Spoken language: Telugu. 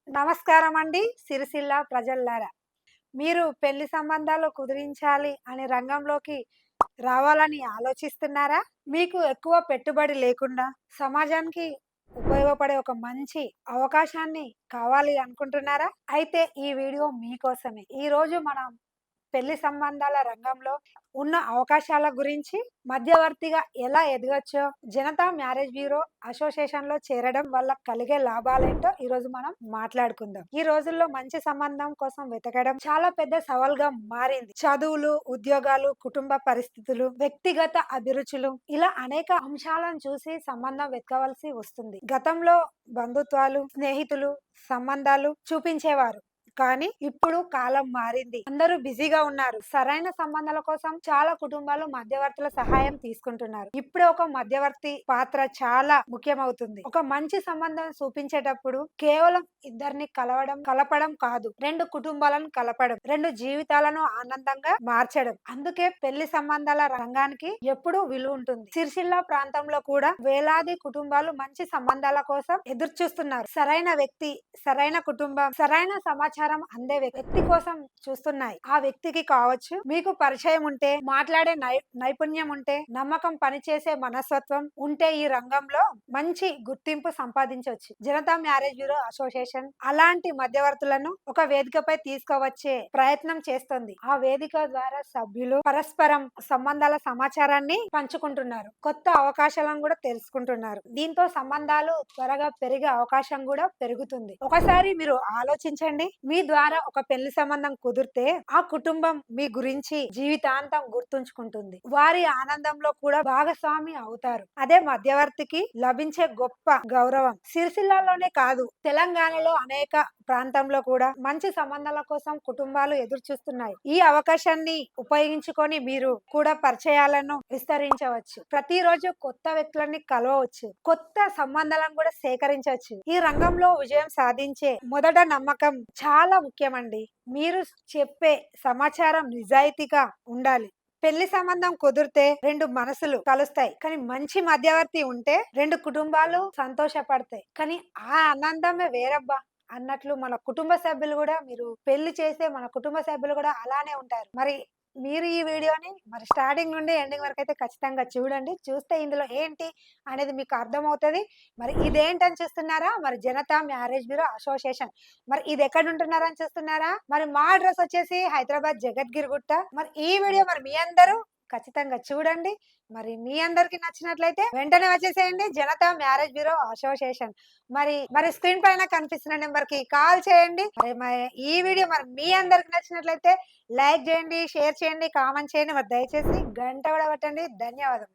నమస్కారం అండి సిరిసిల్ల ప్రజల్లారా. మీరు పెళ్లి సంబంధాలు కుదిరించాలి అనే రంగంలోకి రావాలని ఆలోచిస్తున్నారా? మీకు ఎక్కువ పెట్టుబడి లేకుండా సమాజానికి ఉపయోగపడే ఒక మంచి అవకాశాన్ని కావాలి అనుకుంటున్నారా? అయితే ఈ వీడియో మీకోసమే. ఈరోజు మనం పెళ్లి సంబంధాల రంగంలో ఉన్న అవకాశాల గురించి, మధ్యవర్తిగా ఎలా ఎదగొచ్చో, జనతా మ్యారేజ్ బ్యూరో అసోసియేషన్‌లో చేరడం వల్ల కలిగే లాభాలేంటో ఈరోజు మనం మాట్లాడుకుందాం. ఈ రోజుల్లో మంచి సంబంధం కోసం వెతకడం చాలా పెద్ద సవాల్‌గా మారింది. చదువులు, ఉద్యోగాలు, కుటుంబ పరిస్థితులు, వ్యక్తిగత అభిరుచులు ఇలా అనేక అంశాలను చూసి సంబంధం వెతకవలసి వస్తుంది. గతంలో బంధుత్వాలు, స్నేహితులు సంబంధాలు చూపించేవారు. కానీ ఇప్పుడు కాలం మారింది. అందరూ బిజీగా ఉన్నారు. సరైన సంబంధాల కోసం చాలా కుటుంబాలు మధ్యవర్తుల సహాయం తీసుకుంటున్నారు. ఇప్పుడే ఒక మధ్యవర్తి పాత్ర చాలా ముఖ్యమవుతుంది. ఒక మంచి సంబంధం చూపించేటప్పుడు కేవలం ఇద్దరిని కలపడం కాదు. రెండు కుటుంబాలను కలపడం, రెండు జీవితాలను ఆనందంగా మార్చడం. అందుకే పెళ్లి సంబంధాల రంగానికి ఎప్పుడూ విలువ ఉంటుంది. సిరిసిల్ల ప్రాంతంలో కూడా వేలాది కుటుంబాలు మంచి సంబంధాల కోసం ఎదురు చూస్తున్నారు. సరైన వ్యక్తి, సరైన కుటుంబం, సరైన సమాచారం అందే వ్యక్తి కోసం చూస్తున్నాయి. ఆ వ్యక్తికి కావచ్చు, మీకు పరిచయం ఉంటే, మాట్లాడే నైపుణ్యం ఉంటే, నమ్మకం పనిచేసే మనస్తత్వం ఉంటే ఈ రంగంలో మంచి గుర్తింపు సంపాదించవచ్చు. జనతా మ్యారేజ్ బ్యూరో అసోసియేషన్ అలాంటి మధ్యవర్తులను ఒక వేదికపై తీసుకువచ్చే ప్రయత్నం చేస్తుంది. ఆ వేదిక ద్వారా సభ్యులు పరస్పరం సంబంధాల సమాచారాన్ని పంచుకుంటున్నారు. కొత్త అవకాశాలను కూడా తెలుసుకుంటున్నారు. దీంతో సంబంధాలు త్వరగా పెరిగే అవకాశం కూడా పెరుగుతుంది. ఒకసారి మీరు ఆలోచించండి. మీ ద్వారా ఒక పెళ్లి సంబంధం కుదిరితే ఆ కుటుంబం మీ గురించి జీవితాంతం గుర్తుంచుకుంటుంది. వారి ఆనందంలో కూడా భాగస్వామి అవుతారు. అదే మధ్యవర్తికి లభించే గొప్ప గౌరవం. సిరిసిల్లాలోనే కాదు, తెలంగాణలో అనేక ప్రాంతంలో కూడా మంచి సంబంధాల కోసం కుటుంబాలు ఎదురు చూస్తున్నాయి. ఈ అవకాశాన్ని ఉపయోగించుకొని మీరు కూడా పరిచయాలను విస్తరించవచ్చు. ప్రతిరోజు కొత్త వ్యక్తులని కలవచ్చు. కొత్త సంబంధాలను కూడా సేకరించవచ్చు. ఈ రంగంలో విజయం సాధించే మొదట నమ్మకం చాలా ముఖ్యమండి. మీరు చెప్పే సమాచారం నిజాయితీగా ఉండాలి. పెళ్లి సంబంధం కుదిరితే రెండు మనసులు కలుస్తాయి. కానీ మంచి మధ్యవర్తి ఉంటే రెండు కుటుంబాలు సంతోషపడతాయి. కానీ ఆ ఆనందమే వేరబ్బా అన్నట్లు మన కుటుంబ సభ్యులు కూడా, మీరు పెళ్లి చేస్తే మన కుటుంబ సభ్యులు కూడా అలానే ఉంటారు. మరి మీరు ఈ వీడియోని మరి స్టార్టింగ్ నుండి ఎండింగ్ వరకు అయితే ఖచ్చితంగా చూడండి. చూస్తే ఇందులో ఏంటి అనేది మీకు అర్థమవుతది. మరి ఇదేంటని చూస్తున్నారా? మరి జనతా మ్యారేజ్ బ్యూరో అసోసియేషన్. మరి ఇది ఎక్కడ ఉంటున్నారని చూస్తున్నారా? మరి మా అడ్రస్ వచ్చేసి హైదరాబాద్ జగద్గిరిగుట్ట. మరి ఈ వీడియో మరి మీ అందరూ ఖచ్చితంగా చూడండి. మరి మీ అందరికి నచ్చినట్లయితే వెంటనే వచ్చేసేయండి జనతా మ్యారేజ్ బ్యూరో అసోసియేషన్. మరి స్క్రీన్ పైన కనిపిస్తున్న నెంబర్ కి కాల్ చేయండి. మరి ఈ వీడియో మరి మీ అందరికి నచ్చినట్లయితే లైక్ చేయండి, షేర్ చేయండి, కామెంట్ చేయండి. మరి దయచేసి గంట కూడా కొట్టండి. ధన్యవాదాలు.